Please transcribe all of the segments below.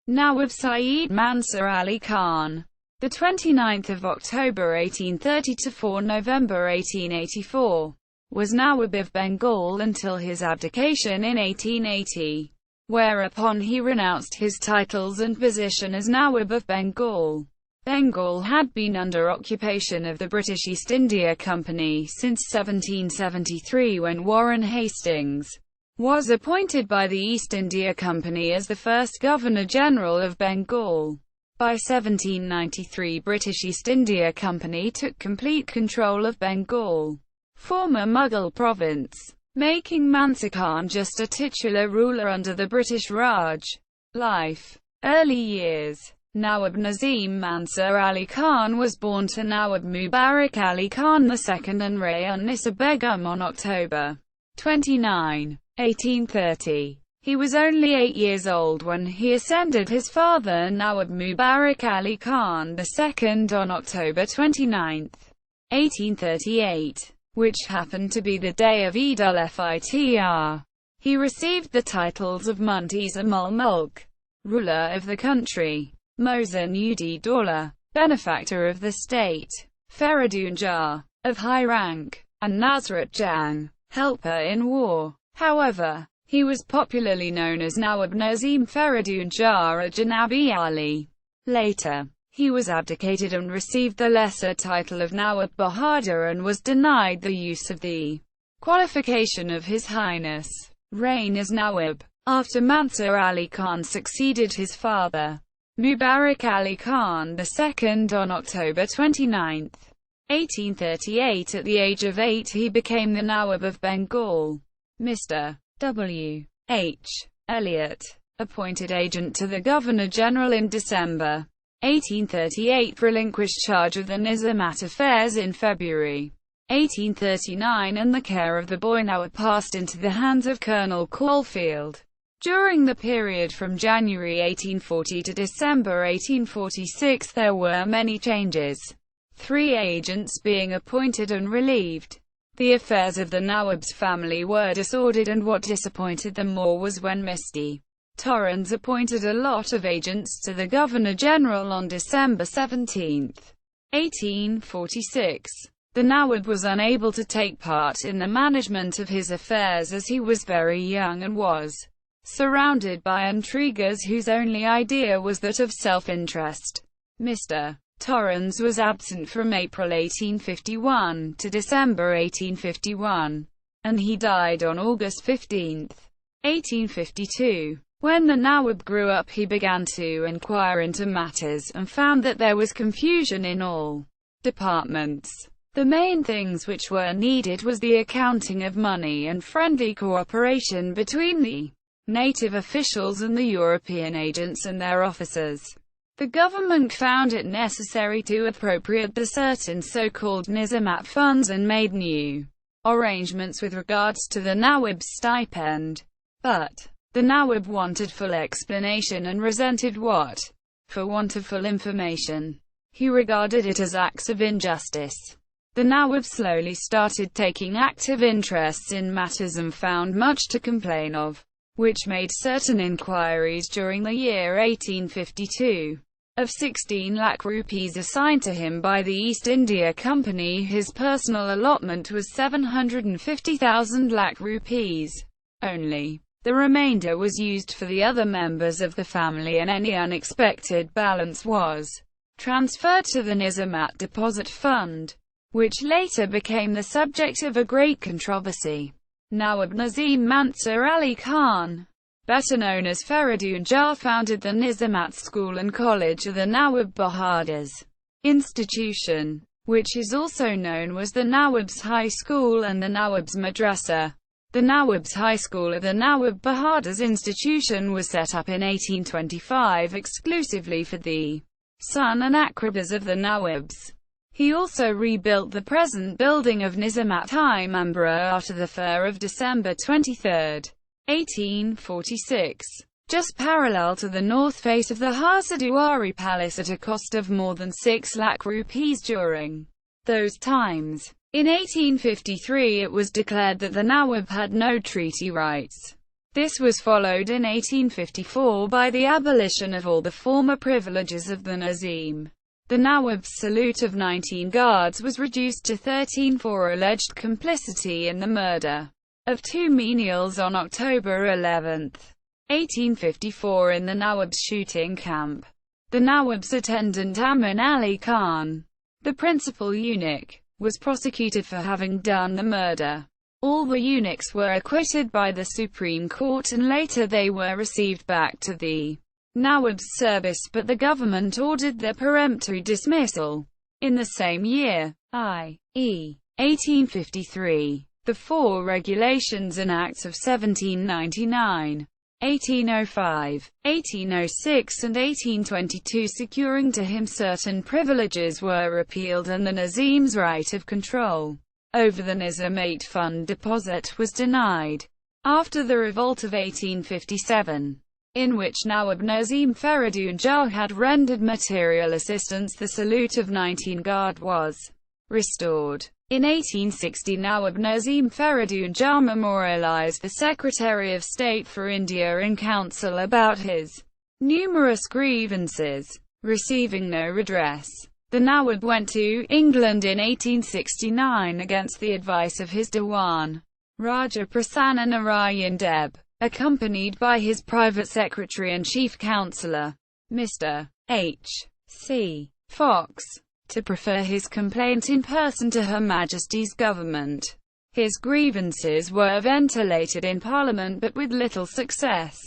Nawab Sayyid Mansur Ali Khan, the 29th of October 1830 to 4 November 1884, was Nawab of Bengal until his abdication in 1880, whereupon he renounced his titles and position as Nawab of Bengal. Bengal had been under occupation of the British East India Company since 1773, when Warren Hastings was appointed by the East India Company as the first Governor-General of Bengal. By 1793, British East India Company took complete control of Bengal, former Mughal province, making Mansur Khan just a titular ruler under the British Raj. Life. Early years. Nawab Nazim Mansur Ali Khan was born to Nawab Mubarak Ali Khan II and Raya-Nisa Begum on October 29, 1830. He was only 8 years old when he ascended his father Nawab Mubarak Ali Khan II on October 29, 1838, which happened to be the day of Eid al-Fitr. He received the titles of Muntazim ul-Mulk, ruler of the country, Mohsen-ud-Dawla, benefactor of the state, Feridun Jah, of high rank, and Nasrat Jang, helper in war. However, he was popularly known as Nawab Nazim Feridun Jah Janabi Ali. Later, he was abdicated and received the lesser title of Nawab Bahadur and was denied the use of the qualification of His Highness' reign as Nawab. After Mansur Ali Khan succeeded his father, Mubarak Ali Khan II on October 29, 1838, at the age of 8 he became the Nawab of Bengal. Mr. W. H. Elliot, appointed agent to the Governor-General in December 1838, relinquished charge of the Nizamat affairs in February 1839, and the care of the boy Nawab passed into the hands of Colonel Caulfield. During the period from January 1840 to December 1846 there were many changes, 3 agents being appointed and relieved. The affairs of the Nawab's family were disordered, and what disappointed them more was when Mr. Torrens appointed a lot of agents to the Governor-General on December 17, 1846. The Nawab was unable to take part in the management of his affairs as he was very young and was surrounded by intriguers whose only idea was that of self-interest. Mr. Torrens was absent from April 1851 to December 1851, and he died on August 15, 1852. When the Nawab grew up, he began to inquire into matters, and found that there was confusion in all departments. The main things which were needed was the accounting of money and friendly cooperation between the native officials and the European agents and their officers. The government found it necessary to appropriate the certain so-called Nizamat funds and made new arrangements with regards to the Nawab's stipend. But the Nawab wanted full explanation and resented what, for want of full information, he regarded it as acts of injustice. The Nawab slowly started taking active interests in matters and found much to complain of, which made certain inquiries during the year 1852. Of 16 lakh rupees assigned to him by the East India Company, his personal allotment was 750,000 lakh rupees only. The remainder was used for the other members of the family, and any unexpected balance was transferred to the Nizamat Deposit Fund, which later became the subject of a great controversy. Nawab Nazim Mansur Ali Khan, better known as Feridun Jah, founded the Nizamat School and College of the Nawab Bahadur's institution, which is also known as the Nawab's High School and the Nawab's Madrasa. The Nawab's High School of the Nawab Bahadur's institution was set up in 1825 exclusively for the son and aqrabas of the Nawabs. He also rebuilt the present building of Nizamat High Mambara after the Fair of December 23, 1846, just parallel to the north face of the Harzadwari Palace at a cost of more than 6 lakh rupees during those times. In 1853 it was declared that the Nawab had no treaty rights. This was followed in 1854 by the abolition of all the former privileges of the Nazim. The Nawab's salute of 19 guards was reduced to 13 for alleged complicity in the murder of 2 menials on October 11, 1854 in the Nawab's shooting camp. The Nawab's attendant Amin Ali Khan, the principal eunuch, was prosecuted for having done the murder. All the eunuchs were acquitted by the Supreme Court and later they were received back to the Nawab's service, but the government ordered their peremptory dismissal. In the same year, i.e., 1853, the 4 regulations and acts of 1799, 1805, 1806 and 1822 securing to him certain privileges were repealed and the Nazim's right of control over the Nizamate fund deposit was denied. After the revolt of 1857, in which Nawab Nazim Feridun Jah had rendered material assistance, the salute of 19 guard was restored. In 1860, Nawab Nazim Feridun Jah memorialized the Secretary of State for India in council about his numerous grievances. Receiving no redress, the Nawab went to England in 1869 against the advice of his Diwan, Raja Prasanna Narayan Deb, accompanied by his private secretary and chief counsellor, Mr. H. C. Fox, to prefer his complaint in person to Her Majesty's government. His grievances were ventilated in Parliament but with little success.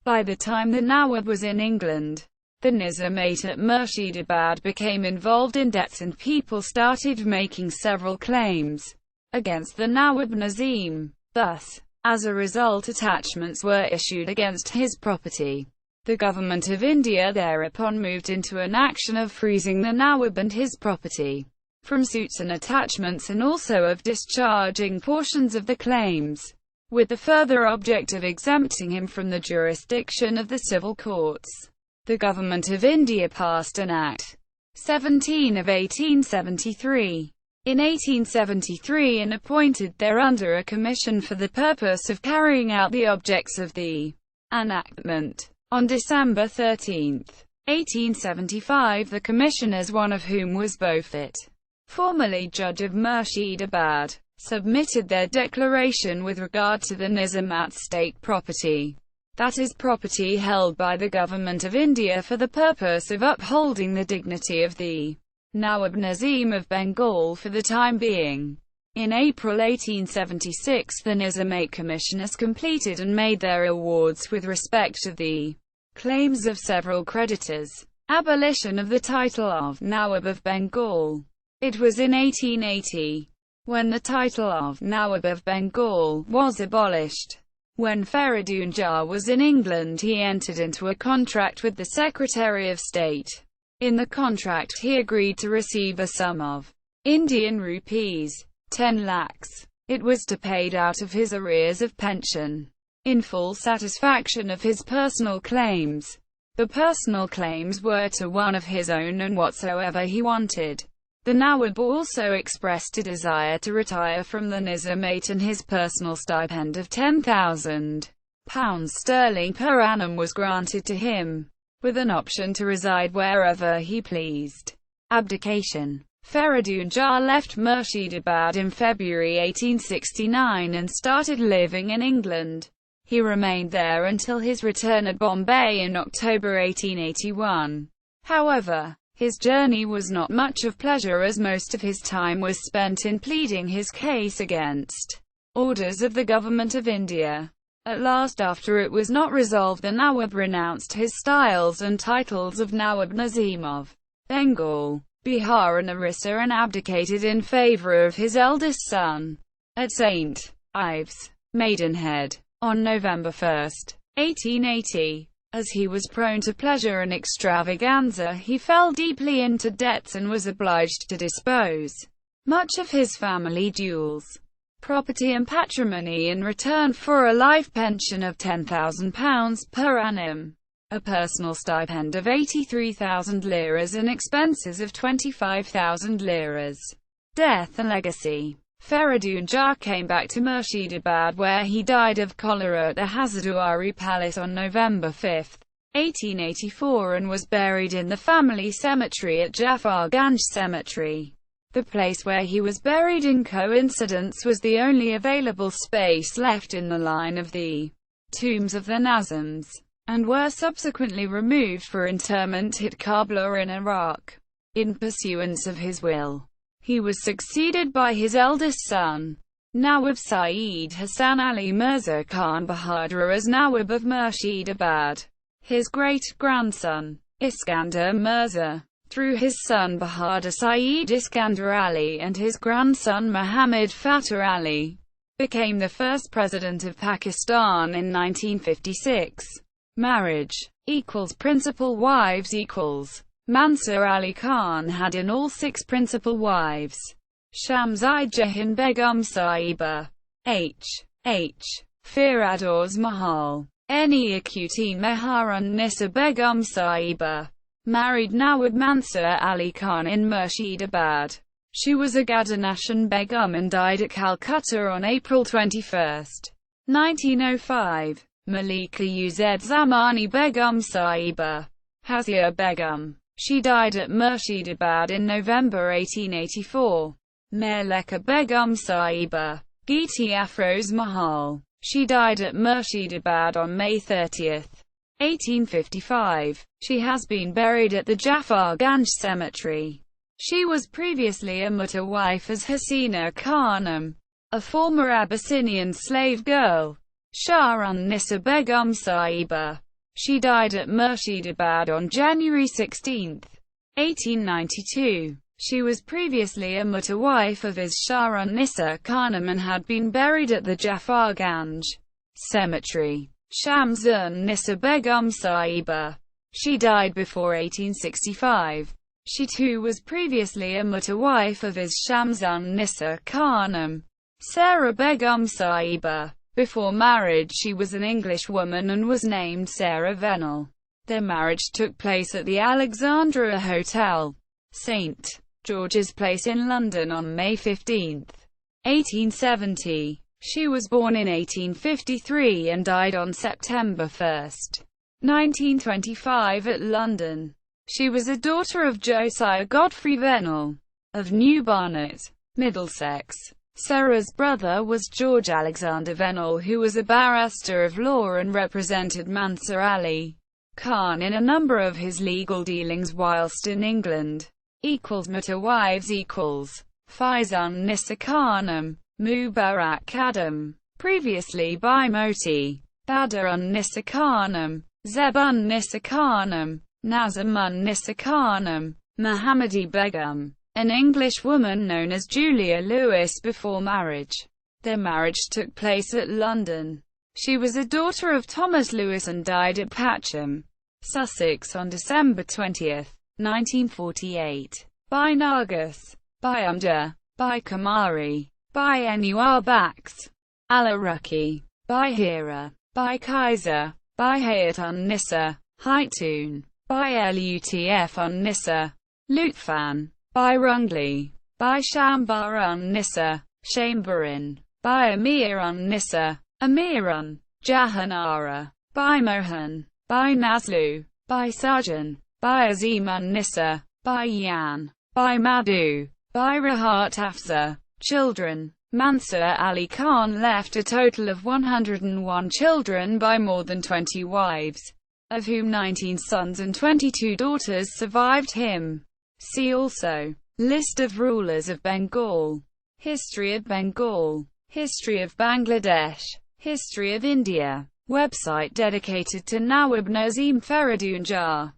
By the time the Nawab was in England, the Nizamate at Murshidabad became involved in debts and people started making several claims against the Nawab Nazim. Thus, as a result, attachments were issued against his property. The Government of India thereupon moved into an action of freezing the Nawab and his property from suits and attachments, and also of discharging portions of the claims, with the further object of exempting him from the jurisdiction of the civil courts. The Government of India passed an Act 17 of 1873 in 1873 and appointed thereunder a commission for the purpose of carrying out the objects of the enactment. On December 13, 1875, the commissioners, one of whom was Beaufort, formerly Judge of Murshidabad, submitted their declaration with regard to the Nizamat state property, that is, property held by the Government of India for the purpose of upholding the dignity of the Nawab Nazim of Bengal for the time being. In April 1876, the Nizamate commissioners completed and made their awards with respect to the claims of several creditors. Abolition of the title of Nawab of Bengal. It was in 1880, when the title of Nawab of Bengal was abolished. When Feridun Jah was in England, he entered into a contract with the Secretary of State. In the contract he agreed to receive a sum of Indian rupees 10 lakhs. It was to be paid out of his arrears of pension, in full satisfaction of his personal claims. The personal claims were to one of his own and whatsoever he wanted. The Nawab also expressed a desire to retire from the Nizamate, and his personal stipend of £10,000 per annum was granted to him, with an option to reside wherever he pleased. Abdication. Feridun Jah left Murshidabad in February 1869 and started living in England. He remained there until his return at Bombay in October 1881. However, his journey was not much of pleasure, as most of his time was spent in pleading his case against orders of the Government of India. At last, after it was not resolved, the Nawab renounced his styles and titles of Nawab Nazim of Bengal, Bihar and Orissa and abdicated in favour of his eldest son, at St. Ives, Maidenhead, on November 1, 1880. As he was prone to pleasure and extravaganza, he fell deeply into debts and was obliged to dispose much of his family jewels, property and patrimony in return for a life pension of £10,000 per annum, a personal stipend of 83,000 liras and expenses of 25,000 liras. Death and legacy. Feridun Shah came back to Murshidabad where he died of cholera at the Hazardwari Palace on November 5, 1884 and was buried in the family cemetery at Jafarganj Cemetery. The place where he was buried in coincidence was the only available space left in the line of the tombs of the Nazams, and were subsequently removed for interment at Karbala in Iraq. In pursuance of his will, he was succeeded by his eldest son, Nawab Sayyid Hassan Ali Mirza Khan Bahadur as Nawab of Murshidabad. His great-grandson, Iskandar Mirza, through his son Bahadur Sayyid Iskandar Ali and his grandson Muhammad Fatah Ali, became the first president of Pakistan in 1956. Marriage equals principal wives equals. Mansur Ali Khan had in all 6 principal wives. Shamsai Jahan Begum Sahiba, H. Firadoz Mahal, Niakutin Meharun Nissa Begum Sahiba, married Nawab Mansur Ali Khan in Murshidabad. She was a Gadanashan Begum and died at Calcutta on April 21, 1905. Malika Uz Zamani Begum Sahiba, Hazia Begum. She died at Murshidabad in November 1884. Meleka Begum Sahiba, Geeti Afroz Mahal. She died at Murshidabad on May 30, 1855. She has been buried at the Jafarganj Cemetery. She was previously a Mutta wife as Hasina Khanum, a former Abyssinian slave girl. Shahrun Nissa Begum Sahiba. She died at Murshidabad on January 16, 1892. She was previously a Mutta wife of Is Shahrun Nissa Khanum and had been buried at the Jafarganj Cemetery. Shamsun Nissa Begum Sahiba. She died before 1865. She too was previously a Mutta wife of Is Shamsun Nissa Khanum. Sarah Begum Sahiba. Before marriage she was an English woman and was named Sarah Venel. Their marriage took place at the Alexandria Hotel, St. George's Place in London on May 15, 1870. She was born in 1853 and died on September 1, 1925 at London. She was a daughter of Josiah Godfrey Venel, of New Barnet, Middlesex. Sarah's brother was George Alexander Venel, who was a barrister of law and represented Mansur Ali Khan in a number of his legal dealings whilst in England. Mutta wives equals. Faizun Nissa Khanum, Mubarak Adam, previously by Moti, Badarun Nissa Khanum, Zebun Nissa Khanum, Nazamun Nissa Khanum, Muhammadi Begum, an English woman known as Julia Lewis before marriage. Their marriage took place at London. She was a daughter of Thomas Lewis and died at Patcham, Sussex on December 20, 1948. By Nargis, by Umda, by Kamari, by Anwar Bakhsh, Alaruki, by Hira, by Kaiser, by Hayatun Nissa, Haitun, by Lutf Nissa, Lutfan, by Rungli, by Shambarun Nissa, Shambarin, by Amirun Nissa, Amirun, Jahanara, by Mohan, by Nazlu, by Sarjan, by Azimun Nissa, by Yan, by Madhu, by Rahat Afza. Children. Mansur Ali Khan left a total of 101 children by more than 20 wives, of whom 19 sons and 22 daughters survived him. See also, List of rulers of Bengal, History of Bengal, History of Bangladesh, History of India, website dedicated to Nawab Nazim Feridun Shah.